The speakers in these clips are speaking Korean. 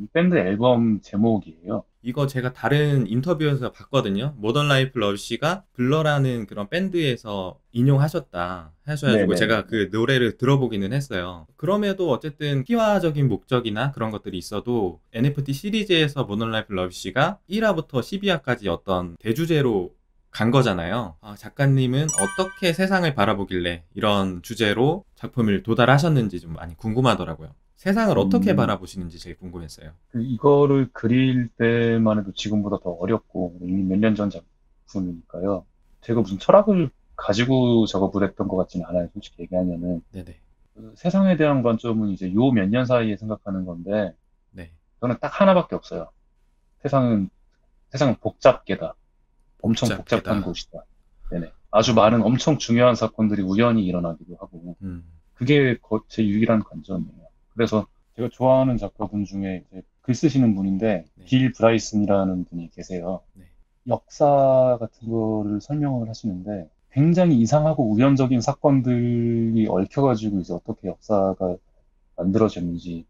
이 밴드 앨범 제목이에요. 이거 제가 다른 인터뷰에서 봤거든요. 모던 라이프 러쉬가 블러라는 그런 밴드에서 인용하셨다 하셔가지고 네네네. 제가 그 노래를 들어보기는 했어요. 그럼에도 어쨌든 피화적인 목적이나 그런 것들이 있어도 NFT 시리즈에서 모던 라이프 러쉬가 1화부터 12화까지 어떤 대주제로 간 거잖아요. 작가님은 어떻게 세상을 바라보길래 이런 주제로 작품을 도달하셨는지 좀 많이 궁금하더라고요. 세상을 어떻게 음, 바라보시는지 제일 궁금했어요. 이거를 그릴 때만 해도 지금보다 더 어렵고, 이미 몇 년 전 작품이니까요. 제가 무슨 철학을 가지고 작업을 했던 것 같지는 않아요. 솔직히 얘기하면은. 네네. 그 세상에 대한 관점은 이제 요 몇 년 사이에 생각하는 건데, 네. 저는 딱 하나밖에 없어요. 세상은, 세상은 복잡계다. 엄청 복잡한 복잡계다. 곳이다. 네네. 아주 아, 많은 엄청 중요한 사건들이 우연히 일어나기도 하고, 음, 그게 제 유일한 관점이에요. 그래서 제가 좋아하는 작가분 중에 이제 글 쓰시는 분인데, 네, 빌 브라이슨이라는 분이 계세요. 네, 역사 같은 거를 설명을 하시는데, 굉장히 이상하고 우연적인 사건들이 얽혀가지고 이제 어떻게 역사가 만들어졌는지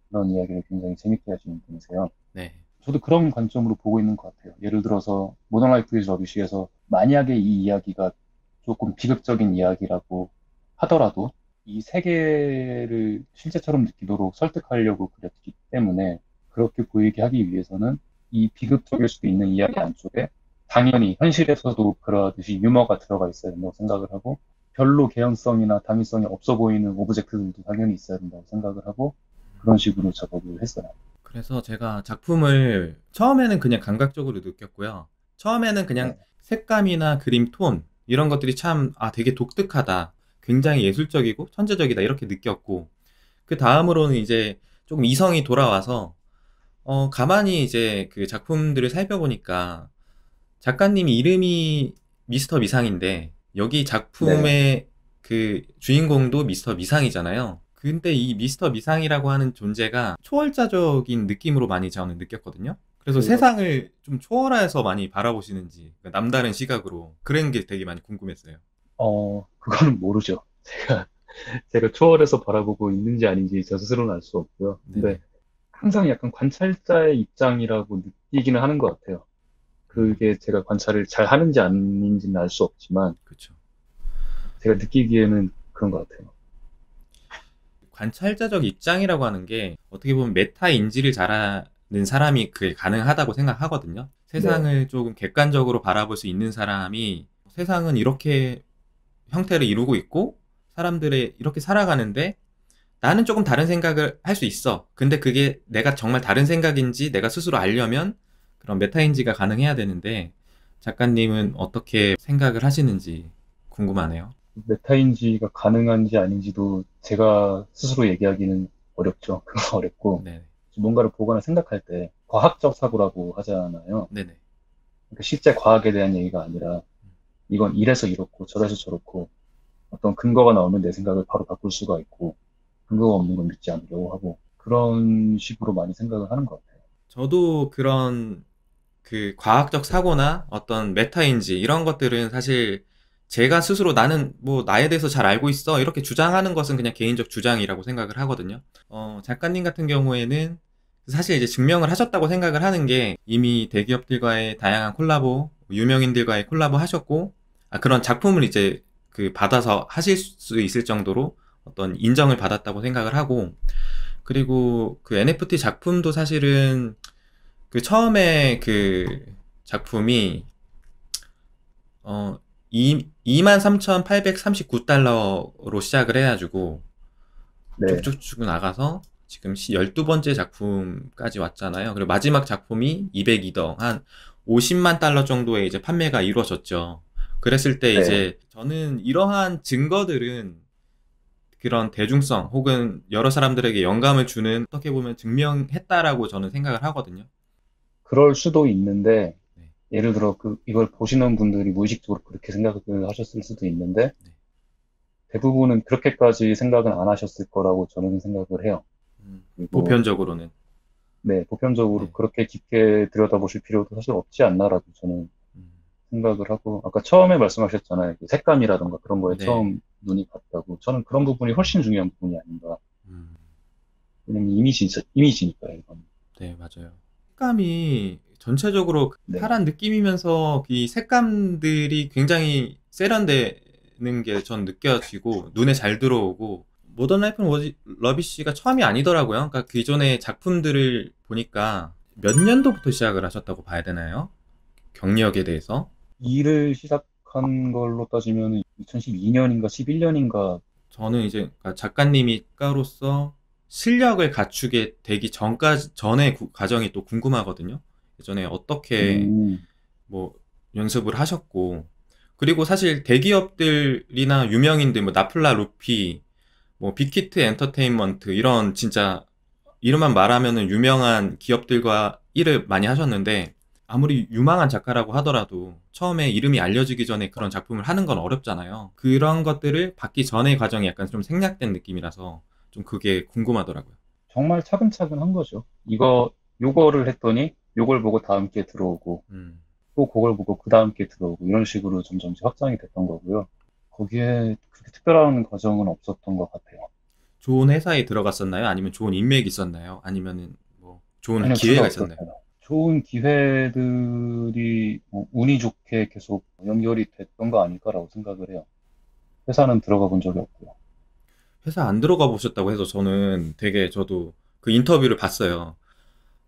그런 이야기를 굉장히 재밌게 하시는 분이세요. 네, 저도 그런 관점으로 보고 있는 것 같아요. 예를 들어서 모던 라이프 이즈 러비쉬에서 만약에 이 이야기가 조금 비극적인 이야기라고 하더라도 이 세계를 실제처럼 느끼도록 설득하려고 그렸기 때문에 그렇게 보이게 하기 위해서는 이 비극적일 수도 있는 이야기 안쪽에 당연히 현실에서도 그러듯이 유머가 들어가 있어야 된다고 생각을 하고 별로 개연성이나 당위성이 없어 보이는 오브젝트들도 당연히 있어야 된다고 생각을 하고 그런 식으로 작업을 했어요. 그래서 제가 작품을 처음에는 그냥 감각적으로 느꼈고요. 처음에는 그냥 네. 색감이나 그림 톤, 이런 것들이 참, 되게 독특하다. 굉장히 예술적이고 천재적이다. 이렇게 느꼈고, 그 다음으로는 이제 조금 이성이 돌아와서, 가만히 이제 그 작품들을 살펴보니까, 작가님 이름이 미스터 미상인데 여기 네네. 작품의 그 주인공도 미스터 미상이잖아요. 근데 이 미스터 미상이라고 하는 존재가 초월자적인 느낌으로 많이 저는 느꼈거든요. 그래서 그, 세상을 좀 초월해서 많이 바라보시는지 그러니까 남다른 시각으로 그런 게 되게 많이 궁금했어요. 그거는 모르죠. 제가 초월해서 바라보고 있는지 아닌지 저 스스로는 알 수 없고요. 근데 네네. 항상 약간 관찰자의 입장이라고 느끼기는 하는 것 같아요. 그게 제가 관찰을 잘 하는지 아닌지는 알 수 없지만, 그렇죠. 제가 느끼기에는 그런 것 같아요. 관찰자적 입장이라고 하는 게 어떻게 보면 메타 인지를 잘하는 사람이 그게 가능하다고 생각하거든요. 네. 세상을 조금 객관적으로 바라볼 수 있는 사람이 세상은 이렇게 형태를 이루고 있고 사람들이 이렇게 살아가는데 나는 조금 다른 생각을 할 수 있어. 근데 그게 내가 정말 다른 생각인지 내가 스스로 알려면 그런 메타인지가 가능해야 되는데 작가님은 어떻게 생각을 하시는지 궁금하네요. 메타인지가 가능한지 아닌지도 제가 스스로 얘기하기는 어렵죠. 그건 어렵고, 네, 뭔가를 보거나 생각할 때 과학적 사고라고 하잖아요. 네네. 그러니까 실제 과학에 대한 얘기가 아니라 이건 이래서 이렇고 저래서 저렇고 어떤 근거가 나오면 내 생각을 바로 바꿀 수가 있고 근거가 없는 건 믿지 않으려고 하고 그런 식으로 많이 생각을 하는 것 같아요. 저도 그런 그 과학적 사고나 어떤 메타인지 이런 것들은 사실 제가 스스로 나는 뭐 나에 대해서 잘 알고 있어 이렇게 주장하는 것은 그냥 개인적 주장이라고 생각을 하거든요. 작가님 같은 경우에는 사실 이제 증명을 하셨다고 생각을 하는 게 이미 대기업들과의 다양한 콜라보, 유명인들과의 콜라보 하셨고, 그런 작품을 이제 그 받아서 하실 수 있을 정도로 어떤 인정을 받았다고 생각을 하고, 그리고 그 NFT 작품도 사실은 그 처음에 그 작품이 어 23,839달러로 시작을 해가지고 네, 쭉쭉쭉 나가서 지금 12번째 작품까지 왔잖아요. 그리고 마지막 작품이 202더 한 50만 달러 정도의 이제 판매가 이루어졌죠. 그랬을 때 네. 이제 저는 이러한 증거들은 그런 대중성 혹은 여러 사람들에게 영감을 주는 어떻게 보면 증명했다라고 저는 생각을 하거든요. 그럴 수도 있는데 네, 예를 들어 이걸 보시는 분들이 무의식적으로 그렇게 생각을 하셨을 수도 있는데 네. 대부분은 그렇게까지 생각은 안 하셨을 거라고 저는 생각을 해요. 그리고 보편적으로는. 네, 보편적으로 네. 그렇게 깊게 들여다보실 필요도 사실 없지 않나라고 저는 음, 생각을 하고, 아까 처음에 말씀하셨잖아요. 그 색감이라던가 그런 거에 네. 처음 눈이 갔다고. 저는 그런 부분이 훨씬 중요한 부분이 아닌가. 음, 왜냐면 이미지니까요, 이건. 네, 맞아요. 색감이 전체적으로 네. 파란 느낌이면서 이 색감들이 굉장히 세련되는 게 전 느껴지고 눈에 잘 들어오고 모던 라이프 러비쉬가 처음이 아니더라고요. 그러니까 기존의 작품들을 보니까 몇 년도부터 시작을 하셨다고 봐야 되나요? 경력에 대해서? 일을 시작한 걸로 따지면 2012년인가 11년인가. 저는 이제 그러니까 작가님이 작가로서 실력을 갖추게 되기 전까지 전의 과정이 또 궁금하거든요. 예전에 어떻게 음, 뭐 연습을 하셨고 그리고 사실 대기업들이나 유명인들 뭐 나플라 루피 뭐 빅히트 엔터테인먼트 이런 진짜 이름만 말하면은 유명한 기업들과 일을 많이 하셨는데 아무리 유망한 작가라고 하더라도 처음에 이름이 알려지기 전에 그런 작품을 하는 건 어렵잖아요. 그런 것들을 받기 전의 과정이 약간 좀 생략된 느낌이라서 좀 그게 궁금하더라고요. 정말 차근차근 한 거죠. 요거를 했더니 요걸 보고 다음 게 들어오고 음. 또 그걸 보고 그 다음 게 들어오고 이런 식으로 점점 확장이 됐던 거고요. 거기에 그렇게 특별한 과정은 없었던 것 같아요. 좋은 회사에 들어갔었나요? 아니면 좋은 인맥이 있었나요? 아니면은 뭐 좋은 아니요, 둘 다 기회가 있었나요? 없었어요. 좋은 기회들이 뭐 운이 좋게 계속 연결이 됐던 거 아닐까라고 생각을 해요. 회사는 들어가 본 적이 없고요. 회사 안 들어가 보셨다고 해서 저는 되게 저도 그 인터뷰를 봤어요.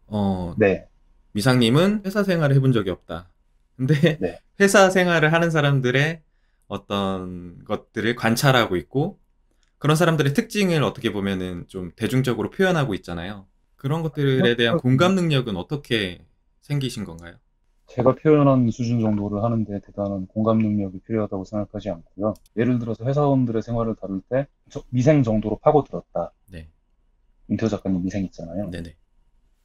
어, 네, 미상님은 회사 생활을 해본 적이 없다. 근데 네. 회사 생활을 하는 사람들의 어떤 것들을 관찰하고 있고 그런 사람들의 특징을 어떻게 보면은 좀 대중적으로 표현하고 있잖아요. 그런 것들에 대한 공감 능력은 어떻게 생기신 건가요? 제가 표현한 수준 정도를 하는데 대단한 공감 능력이 필요하다고 생각하지 않고요. 예를 들어서 회사원들의 생활을 다룰 때 미생 정도로 파고들었다. 네. 임태호 작가님 미생 있잖아요. 네네.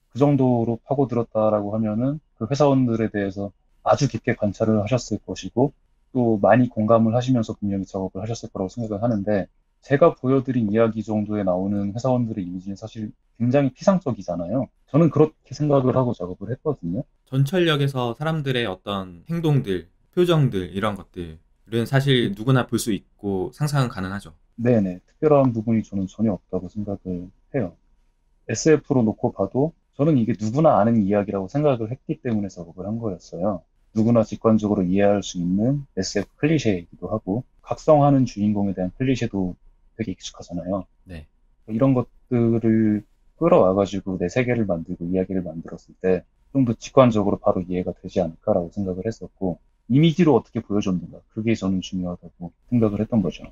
그 정도로 파고들었다라고 하면은 그 회사원들에 대해서 아주 깊게 관찰을 하셨을 것이고 또 많이 공감을 하시면서 분명히 작업을 하셨을 거라고 생각을 하는데 제가 보여드린 이야기 정도에 나오는 회사원들의 이미지는 사실 굉장히 피상적이잖아요. 저는 그렇게 생각을 하고 작업을 했거든요. 전철역에서 사람들의 어떤 행동들, 표정들, 이런 것들은 사실 누구나 볼 수 있고 상상은 가능하죠. 네네. 특별한 부분이 저는 전혀 없다고 생각을 해요. SF로 놓고 봐도 저는 이게 누구나 아는 이야기라고 생각을 했기 때문에 작업을 한 거였어요. 누구나 직관적으로 이해할 수 있는 SF 클리셰이기도 하고, 각성하는 주인공에 대한 클리셰도 되게 익숙하잖아요. 네. 이런 것들을 끌어와가지고 내 세계를 만들고 이야기를 만들었을 때 좀 더 직관적으로 바로 이해가 되지 않을까라고 생각을 했었고, 이미지로 어떻게 보여줬는가. 그게 저는 중요하다고 생각을 했던 거죠.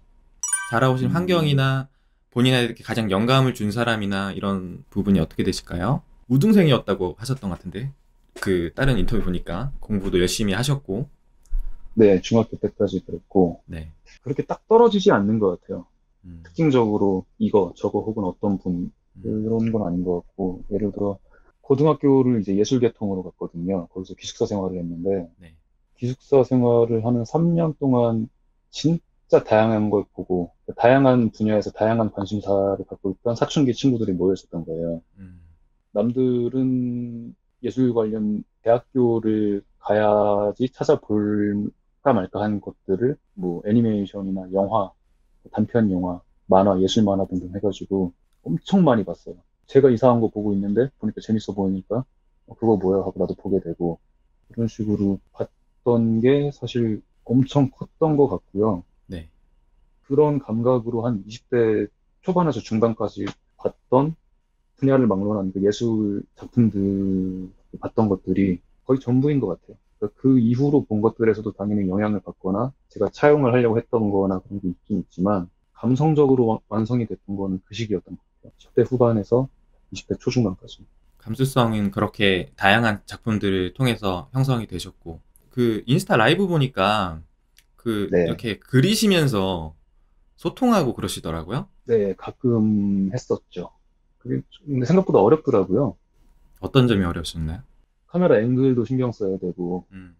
자라오신 음, 환경이나 본인에게 가장 영감을 준 사람이나 이런 부분이 어떻게 되실까요? 우등생이었다고 하셨던 것 같은데, 그 다른 인터뷰 보니까 공부도 열심히 하셨고, 네, 중학교 때까지 그랬고, 네. 그렇게 딱 떨어지지 않는 것 같아요. 음, 특징적으로 이거, 저거 혹은 어떤 분, 음, 그런 건 아닌 것 같고, 예를 들어, 고등학교를 이제 예술계통으로 갔거든요. 거기서 기숙사 생활을 했는데, 네. 기숙사 생활을 하는 3년 동안 진짜 다양한 걸 보고, 다양한 분야에서 다양한 관심사를 갖고 있던 사춘기 친구들이 모여 있었던 거예요. 음, 남들은 예술 관련 대학교를 가야지 찾아볼까 말까 하는 것들을 뭐 애니메이션이나 영화, 단편 영화, 만화, 예술 만화 등등 해가지고 엄청 많이 봤어요. 제가 이상한 거 보고 있는데 보니까 재밌어 보이니까 그거 뭐야 하고 나도 보게 되고 그런 식으로 봤던 게 사실 엄청 컸던 것 같고요. 네. 그런 감각으로 한 20대 초반에서 중반까지 봤던 분야를 막론한 그 예술 작품들 봤던 것들이 거의 전부인 것 같아요. 그러니까 그 이후로 본 것들에서도 당연히 영향을 받거나 제가 차용을 하려고 했던 거나 그런 게 있긴 있지만 감성적으로 완성이 됐던 거는 그 시기였던 것 같아요. 10대 후반에서 20대 초중반까지. 감수성은 그렇게 다양한 작품들을 통해서 형성이 되셨고, 그 인스타 라이브 보니까 그 네. 이렇게 그리시면서 소통하고 그러시더라고요. 네, 가끔 했었죠. 근데 생각보다 어렵더라고요. 어떤 점이 어려우셨나요? 카메라 앵글도 신경 써야 되고, 음,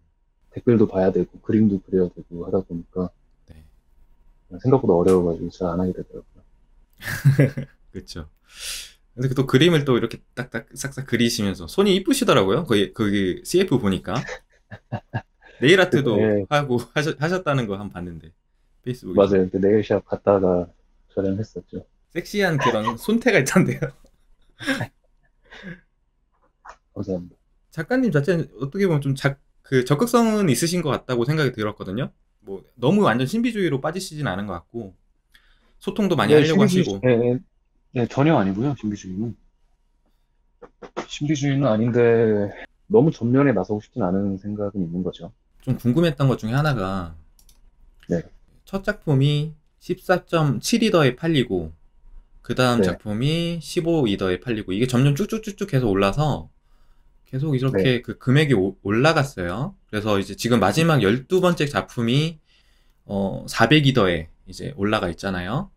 댓글도 봐야 되고, 그림도 그려야 되고 하다 보니까 네. 생각보다 어려워가지고 잘 안 하게 되더라고요. 그쵸. 근데 또 그림을 또 이렇게 딱딱 싹싹 그리시면서 손이 이쁘시더라고요. 거기 CF 보니까. 네일 아트도 네, 하고 하셨다는 거 한번 봤는데. 페이스북에서. 맞아요. 그 네일샵 갔다가 촬영했었죠. 섹시한 그런 손태가 있던데요. 감사합니다. 작가님 자체는 어떻게 보면 좀 그 적극성은 있으신 것 같다고 생각이 들었거든요. 뭐 너무 완전 신비주의로 빠지시진 않은 것 같고 소통도 많이 네, 하려고 하시고. 전혀 아니고요. 신비주의는. 신비주의는 아닌데 너무 전면에 나서고 싶진 않은 생각은 있는 거죠. 좀 궁금했던 것 중에 하나가 네, 첫 작품이 14.7이더에 팔리고 그 다음 네, 작품이 15이더에 팔리고 이게 점점 쭉쭉쭉쭉 계속 올라서 계속 네. 이렇게 그 금액이 올라갔어요. 그래서 이제 지금 마지막 12번째 작품이 400이더에 이제 올라가 있잖아요.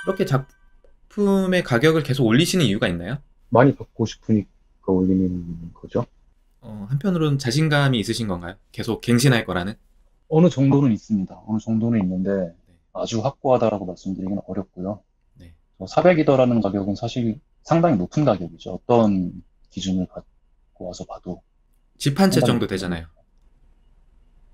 이렇게 작품의 가격을 계속 올리시는 이유가 있나요? 많이 받고 싶으니까 올리는 거죠. 한편으로는 자신감이 있으신 건가요? 계속 갱신할 거라는? 어느 정도는 있습니다. 어느 정도는 있는데 네. 아주 확고하다라고 말씀드리기는 어렵고요. 네. 400이더라는 가격은 사실 상당히 높은 가격이죠. 어떤 기준을 갖고 와서 봐도 집 한 채 상당히 정도 높은 되잖아요. 가격.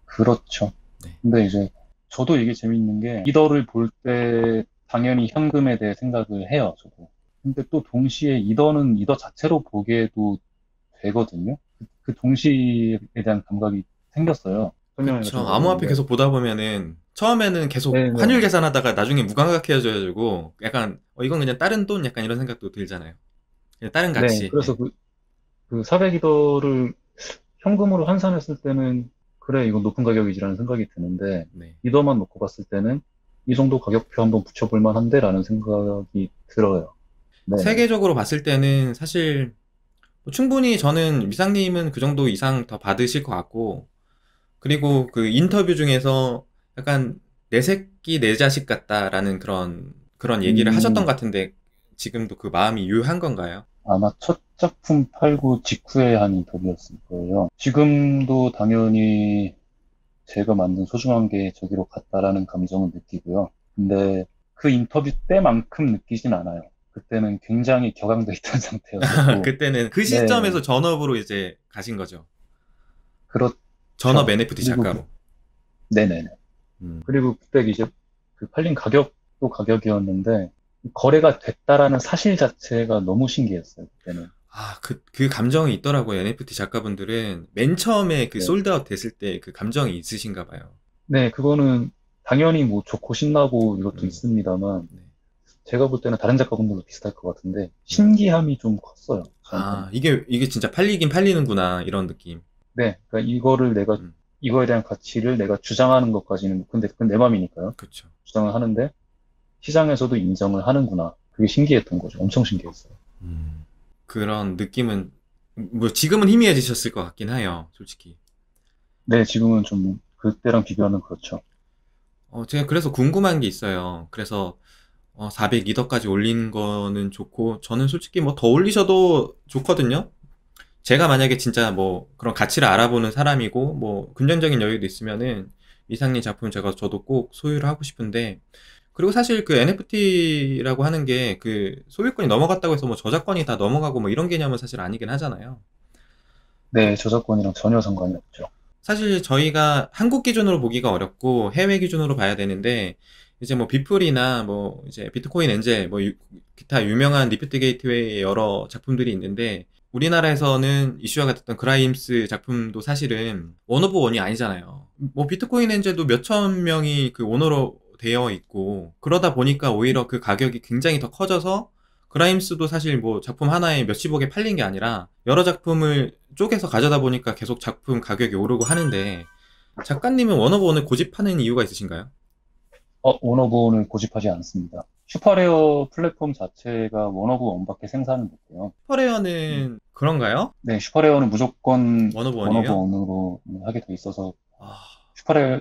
그렇죠. 네. 근데 이제 저도 이게 재밌는 게 이더를 볼 때 당연히 현금에 대해 생각을 해요, 저도. 근데 또 동시에 이더는 이더 자체로 보기에도 되거든요. 그 동시에 대한 감각이 생겼어요. 설명을 그쵸. 좀 암호화폐 어려운데. 계속 보다 보면은 처음에는 계속 환율 네네. 계산하다가 나중에 무감각해져가지고 약간 이건 그냥 다른 돈 약간 이런 생각도 들잖아요. 그냥 다른 네, 가치. 그래서 예. 그 400이더를 현금으로 환산했을 때는 그래, 이건 높은 가격이지라는 생각이 드는데 네. 이더만 놓고 봤을 때는 이 정도 가격표 한번 붙여볼 만한데라는 생각이 들어요. 네네. 세계적으로 봤을 때는 사실 뭐 충분히 저는 미상님은 그 정도 이상 더 받으실 것 같고 그리고 그 인터뷰 중에서 약간 내 새끼 내 자식 같다라는 그런 얘기를 하셨던 음, 것 같은데 지금도 그 마음이 유효한 건가요? 아마 첫 작품 팔고 직후에 한 인터뷰였을 거예요. 지금도 당연히 제가 만든 소중한 게 저기로 갔다라는 감정을 느끼고요. 근데 그 인터뷰 때만큼 느끼진 않아요. 그때는 굉장히 격앙돼 있던 상태였었고, 그때는 그 네, 시점에서 전업으로 이제 가신 거죠. 전업 그렇죠. NFT 작가로. 네네네. 음. 그리고 그때 이제 그 팔린 가격도 가격이었는데, 거래가 됐다라는 사실 자체가 너무 신기했어요, 그때는. 아, 그 감정이 있더라고요. NFT 작가분들은 맨 처음에 그 네. 솔드아웃 됐을 때 그 감정이 있으신가 봐요. 네, 그거는 당연히 뭐 좋고 신나고 이것도 음, 있습니다만, 네, 제가 볼 때는 다른 작가분들도 비슷할 것 같은데, 네. 신기함이 좀 컸어요, 저한테는. 아, 이게 진짜 팔리긴 팔리는구나, 이런 느낌. 네, 그러니까 음, 이거에 대한 가치를 내가 주장하는 것까지는, 근데 그건 내 맘이니까요. 그쵸. 주장을 하는데, 시장에서도 인정을 하는구나. 그게 신기했던 거죠. 엄청 신기했어요. 음, 그런 느낌은, 뭐, 지금은 희미해지셨을 것 같긴 해요, 솔직히. 네, 지금은 좀, 그때랑 비교하면 그렇죠. 제가 그래서 궁금한 게 있어요. 그래서, 402덕까지 올린 거는 좋고, 저는 솔직히 뭐 더 올리셔도 좋거든요? 제가 만약에 진짜 뭐 그런 가치를 알아보는 사람이고 뭐 금전적인 여유도 있으면은 이상님 작품 저도 꼭 소유를 하고 싶은데 그리고 사실 그 NFT라고 하는 게 그 소유권이 넘어갔다고 해서 뭐 저작권이 다 넘어가고 뭐 이런 개념은 사실 아니긴 하잖아요. 그 네, 저작권이랑 전혀 상관이 없죠. 사실 저희가 한국 기준으로 보기가 어렵고 해외 기준으로 봐야 되는데 이제 뭐 비플이나 뭐 이제 비트코인 엔젤 뭐 기타 유명한 리프트 게이트웨이의 여러 작품들이 있는데 우리나라에서는 이슈화가 됐던 그라임스 작품도 사실은 원 오브 원이 아니잖아요. 뭐 비트코인 엔젤도 몇천 명이 그 오너로 되어 있고 그러다 보니까 오히려 그 가격이 굉장히 더 커져서 그라임스도 사실 뭐 작품 하나에 몇십억에 팔린 게 아니라 여러 작품을 쪼개서 가져다 보니까 계속 작품 가격이 오르고 하는데 작가님은 워너브원을 고집하는 이유가 있으신가요? 원오브원을 고집하지 않습니다. 슈퍼레어 플랫폼 자체가 원오브원밖에 생산을 못해요. 음, 슈퍼레어는 그런가요? 네, 슈퍼레어는 무조건 워너브원이에요? 원오브원으로 하게 돼 있어서 아,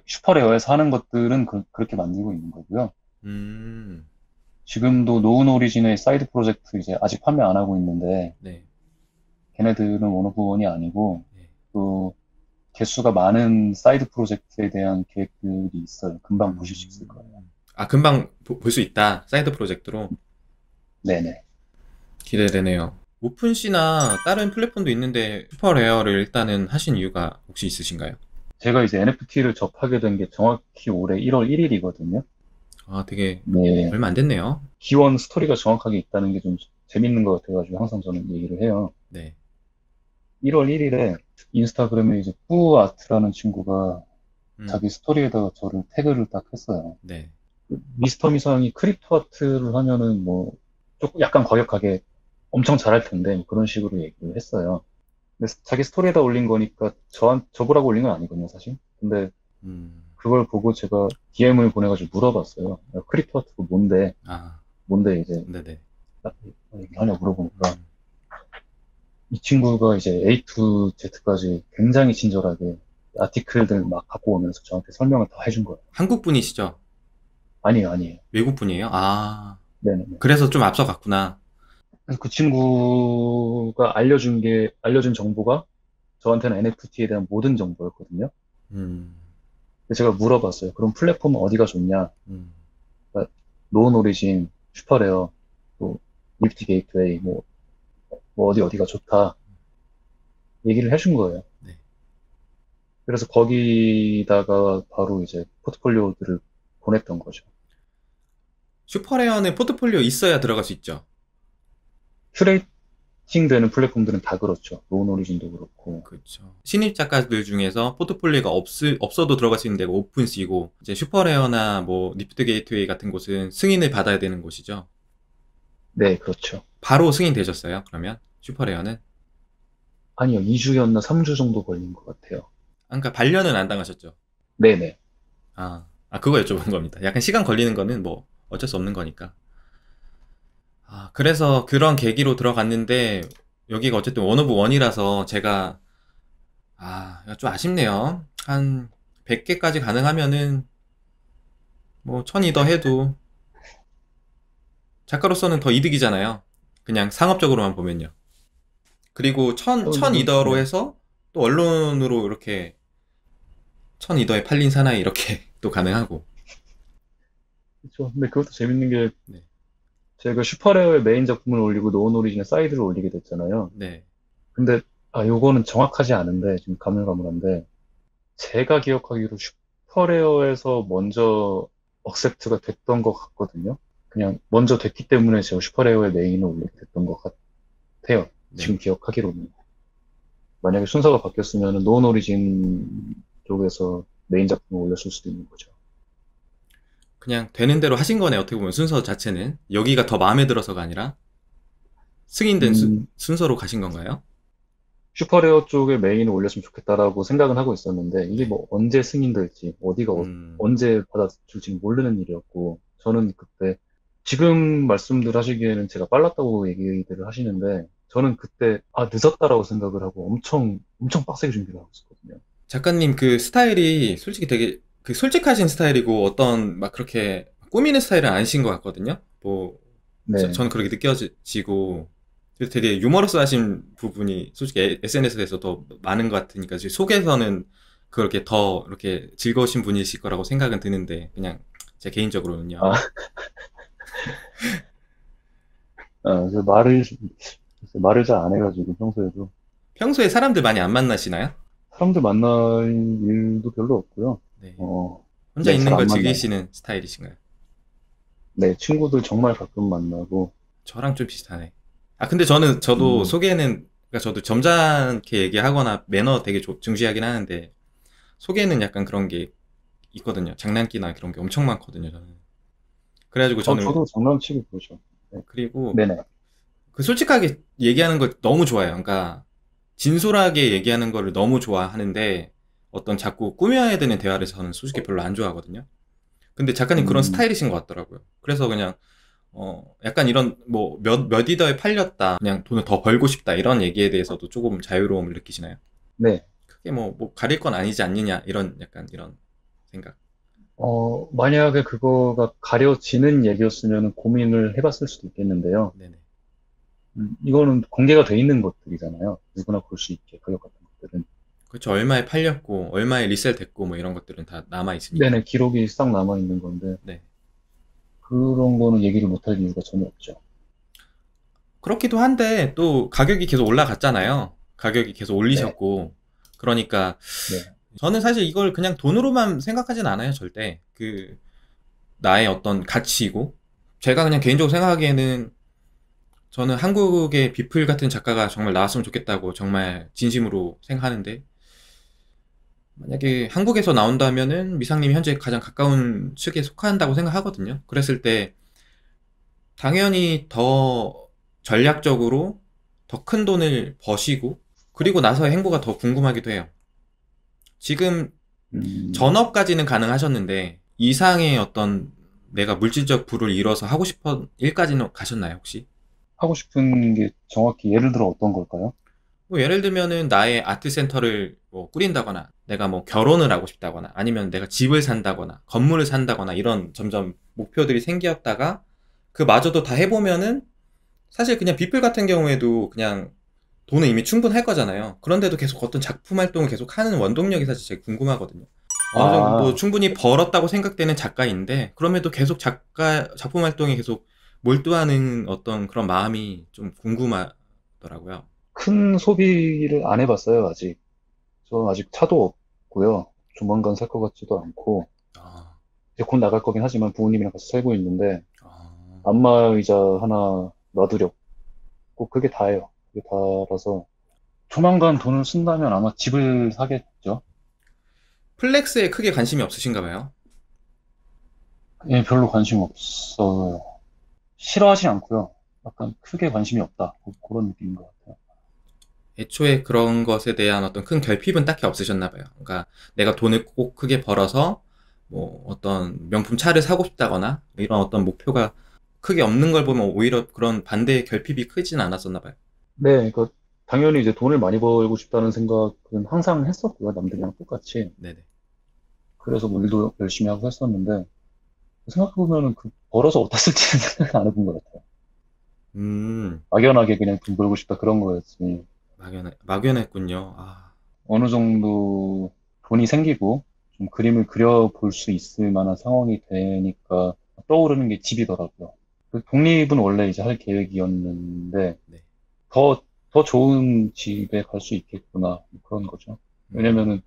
슈퍼레어에서 하는 것들은 렇게 만들고 있는 거고요. 음, 지금도 노은 오리진의 사이드 프로젝트 이제 아직 판매 안 하고 있는데 네, 걔네들은 원오브원이 아니고 네. 또 개수가 많은 사이드 프로젝트에 대한 계획들이 있어요. 금방 보실 수 있을 거예요. 아, 금방 볼 수 있다. 사이드 프로젝트로. 네네. 기대되네요. 오픈시나 다른 플랫폼도 있는데 슈퍼레어를 일단은 하신 이유가 혹시 있으신가요? 제가 이제 NFT를 접하게 된 게 정확히 올해 1월 1일이거든요. 아, 되게 네. 얼마 안 됐네요. 기원 스토리가 정확하게 있다는 게 좀 재밌는 것 같아가지고 항상 저는 얘기를 해요. 네. 1월 1일에 인스타그램에 이제 뿌아트라는 친구가 음, 자기 스토리에다가 저를 태그를 딱 했어요. 네. 미스터 미상이 크립토 아트를 하면은 뭐 조금 약간 과격하게 엄청 잘할 텐데 뭐 그런 식으로 얘기를 했어요. 근데 자기 스토리에다 올린 거니까 저보라고 올린 건 아니거든요, 사실. 근데 음, 그걸 보고 제가 DM을 보내가지고 물어봤어요. 야, 크립토 아트가 뭔데? 아, 뭔데 이제 네네. 딱 얘기하냐 물어보니까 음, 이 친구가 이제 A to Z까지 굉장히 친절하게 아티클들 막 갖고 오면서 저한테 설명을 다 해준 거예요. 한국 분이시죠? 아니에요, 아니에요. 외국 분이에요? 아, 네네. 그래서 좀 앞서갔구나. 그래서 그 친구가 알려준 정보가 저한테는 NFT에 대한 모든 정보였거든요. 음, 그래서 제가 물어봤어요. 그럼 플랫폼은 어디가 좋냐? 음, 그러니까 노은 오리진, 슈퍼레어, 또 리프티 게이트웨이, 뭐 어디가 좋다. 얘기를 해준 거예요. 네. 그래서 거기다가 바로 이제 포트폴리오들을 보냈던 거죠. 슈퍼레어는 포트폴리오 있어야 들어갈 수 있죠. 큐레이팅 되는 플랫폼들은 다 그렇죠. 노은 오리진도 그렇고. 그렇죠. 신입 작가들 중에서 포트폴리오가 없어도 들어갈 수 있는 데가 오픈시고, 이제 슈퍼레어나 뭐 리프트 게이트웨이 같은 곳은 승인을 받아야 되는 곳이죠. 네, 그렇죠. 바로 승인되셨어요, 그러면? 슈퍼레어는? 아니요, 2주였나 3주 정도 걸린 것 같아요. 아, 그러니까 반려는 안 당하셨죠? 네네. 그거 여쭤본 겁니다. 약간 시간 걸리는 거는 뭐 어쩔 수 없는 거니까. 그래서 그런 계기로 들어갔는데, 여기가 어쨌든 원 오브 원이라서 제가, 이거 좀 아쉽네요. 한 100개까지 가능하면은, 뭐, 1000이 더 해도, 작가로서는 더 이득이잖아요. 그냥 상업적으로만 보면요. 그리고 천 이더로 네. 해서, 또 언론으로 이렇게, 1000이더에 팔린 사나이 이렇게 또 가능하고. 그렇죠. 근데 그것도 재밌는 게 네. 제가 슈퍼레어의 메인 작품을 올리고 노은 오리진의 사이드를 올리게 됐잖아요. 네. 근데 요거는 정확하지 않은데 지금 가물가물한데 제가 기억하기로 슈퍼레어에서 먼저 억셉트가 됐던 것 같거든요. 그냥 먼저 됐기 때문에 제가 슈퍼레어의 메인을 올리게 됐던 것 같아요. 네. 지금 기억하기로는. 만약에 순서가 바뀌었으면 노은 오리진 쪽에서 메인 작품을 올렸을 수도 있는 거죠. 그냥 되는 대로 하신 거네, 어떻게 보면 순서 자체는. 여기가 더 마음에 들어서가 아니라, 승인된 음, 순서로 가신 건가요? 슈퍼레어 쪽에 메인을 올렸으면 좋겠다라고 생각은 하고 있었는데 이게 네. 뭐 언제 승인될지 어디가 음, 언제 받아줄지 모르는 일이었고 저는 그때 지금 말씀들 하시기에는 제가 빨랐다고 얘기들을 하시는데 저는 그때 늦었다라고 생각을 하고 엄청 엄청 빡세게 준비를 하고 있었거든요. 작가님 그 스타일이 솔직히 되게 그 솔직하신 스타일이고 어떤 막 그렇게 꾸미는 스타일은 아니신 것 같거든요. 뭐 네. 저는 그렇게 느껴지고 그래서 되게 유머러스 하신 부분이 솔직히 SNS에서 더 많은 것 같으니까 지금 속에서는 그렇게 더 이렇게 즐거우신 분이실 거라고 생각은 드는데 그냥 제 개인적으로는요. 아, 그래서 말을 잘 안 해가지고 평소에도 평소에 사람들 많이 안 만나시나요? 사람들 만날 일도 별로 없고요. 네. 어, 혼자 네, 있는 잘 걸 안 만나요. 즐기시는 스타일이신가요? 네, 친구들 정말 가끔 만나고, 저랑 좀 비슷하네. 근데 저도 음, 소개는, 그러니까 저도 점잖게 얘기하거나 매너 되게 중시하긴 하는데, 소개는 약간 그런 게 있거든요. 장난기나 그런 게 엄청 많거든요, 저는. 그래가지고 저는, 저도 장난치고 그러죠. 네. 그리고 네네. 그 솔직하게 얘기하는 걸 너무 좋아해요. 그러니까, 진솔하게 얘기하는 거를 너무 좋아하는데, 어떤 자꾸 꾸며야 되는 대화를 저는 솔직히 별로 안 좋아하거든요. 근데 작가님 그런 음, 스타일이신 것 같더라고요. 그래서 그냥, 약간 이런, 뭐, 몇 이더에 팔렸다. 그냥 돈을 더 벌고 싶다. 이런 얘기에 대해서도 조금 자유로움을 느끼시나요? 네. 크게 뭐 가릴 건 아니지 않느냐. 이런, 약간 이런 생각. 만약에 그거가 가려지는 얘기였으면 고민을 해봤을 수도 있겠는데요. 네네. 이거는 공개가 돼 있는 것들이잖아요. 누구나 볼 수 있게, 가격 같은 것들은. 그렇죠. 얼마에 팔렸고, 얼마에 리셀 됐고, 뭐 이런 것들은 다 남아있으니까. 네네, 기록이 싹 남아 있는 건데, 네. 그런 거는 얘기를 못할 이유가 전혀 없죠. 그렇기도 한데, 또 가격이 계속 올라갔잖아요. 가격이 계속 네, 올리셨고. 그러니까, 네. 저는 사실 이걸 그냥 돈으로만 생각하진 않아요, 절대. 나의 어떤 가치이고. 제가 그냥 개인적으로 생각하기에는 저는 한국의 비플 같은 작가가 정말 나왔으면 좋겠다고 정말 진심으로 생각하는데, 만약에 한국에서 나온다면은 미상님이 현재 가장 가까운 측에 속한다고 생각하거든요. 그랬을 때 당연히 더 전략적으로 더 큰 돈을 버시고 그리고 나서의 행보가 더 궁금하기도 해요. 지금 음, 전업까지는 가능하셨는데 이상의 어떤 내가 물질적 부를 이뤄서 하고 싶은 일까지는 가셨나요, 혹시? 하고 싶은 게 정확히 예를 들어 어떤 걸까요? 뭐 예를 들면은 나의 아트 센터를 뭐 꾸린다거나 내가 뭐 결혼을 하고 싶다거나 아니면 내가 집을 산다거나 건물을 산다거나 이런 점점 목표들이 생겼다가 그마저도 다 해보면은 사실 그냥 비플 같은 경우에도 그냥 돈은 이미 충분할 거잖아요. 그런데도 계속 어떤 작품 활동을 계속 하는 원동력이 사실 제일 궁금하거든요. 어느 정도 아, 충분히 벌었다고 생각되는 작가인데 그럼에도 계속 작품 활동에 계속 몰두하는 어떤 그런 마음이 좀 궁금하더라고요. 큰 소비를 안 해봤어요, 아직. 저 아직 차도 없고요. 조만간 살 것 같지도 않고. 아, 이제 곧 나갈 거긴 하지만 부모님이랑 같이 살고 있는데, 아. 안마의자 하나 놔두렵. 꼭 그게 다예요. 그게 다라서. 조만간 돈을 쓴다면 아마 집을 사겠죠. 플렉스에 크게 관심이 없으신가 봐요. 예, 별로 관심 없어요. 싫어하진 않고요. 약간 크게 관심이 없다. 그런 느낌인 것 같아요. 애초에 그런 것에 대한 어떤 큰 결핍은 딱히 없으셨나 봐요. 그러니까 내가 돈을 꼭 크게 벌어서 뭐 어떤 명품 차를 사고 싶다거나 이런 어떤 목표가 크게 없는 걸 보면 오히려 그런 반대의 결핍이 크진 않았었나 봐요. 네, 그 당연히 이제 돈을 많이 벌고 싶다는 생각은 항상 했었고요. 남들이랑 똑같이. 네네. 그래서 뭐 일도 열심히 하고 했었는데, 생각해보면은 그 벌어서 어디다 쓸지는 생각 안 해본 것 같아요. 음, 막연하게 그냥 돈 벌고 싶다 그런 거였지. 막연했군요. 아, 어느 정도 돈이 생기고 좀 그림을 그려볼 수 있을 만한 상황이 되니까 떠오르는 게 집이더라고요. 그 독립은 원래 이제 할 계획이었는데 네. 더, 더 좋은 집에 갈 수 있겠구나. 그런 거죠. 음, 왜냐면은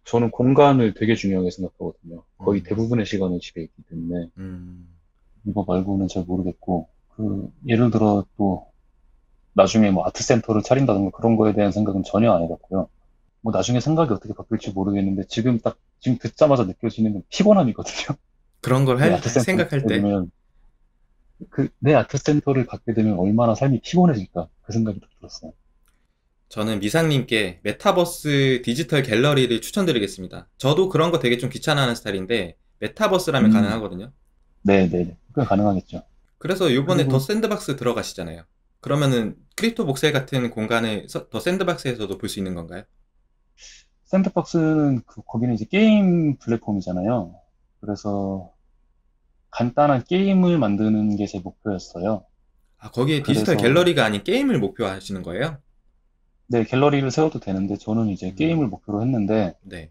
저는 공간을 되게 중요하게 생각하거든요. 거의 음, 대부분의 시간을 집에 있기 때문에 음. 이거 말고는 잘 모르겠고 그 예를 들어 또 나중에 뭐 아트 센터를 차린다든가 그런 거에 대한 생각은 전혀 안 해봤고요. 뭐 나중에 생각이 어떻게 바뀔지 모르겠는데 지금 듣자마자 느껴지는 건 피곤함이거든요. 그런 걸 내 아트 센터를 생각할 갖게 때 되면 내 아트 센터를 갖게 되면 얼마나 삶이 피곤해질까 그 생각이 딱 들었어요. 저는 미상님께 메타버스 디지털 갤러리를 추천드리겠습니다. 저도 그런 거 되게 좀 귀찮아하는 스타일인데 메타버스라면 음, 가능하거든요. 네네. 그게 가능하겠죠. 그래서 요번에 더 그리고 샌드박스 들어가시잖아요. 그러면은 크립토 복셀 같은 공간을 더 샌드박스에서도 볼 수 있는 건가요? 샌드박스는 거기는 이제 게임 플랫폼이잖아요. 그래서 간단한 게임을 만드는 게 제 목표였어요. 아, 거기에 디지털 그래서 갤러리가 아닌 게임을 목표하시는 거예요? 네, 갤러리를 세워도 되는데 저는 이제 게임을 음, 목표로 했는데 네.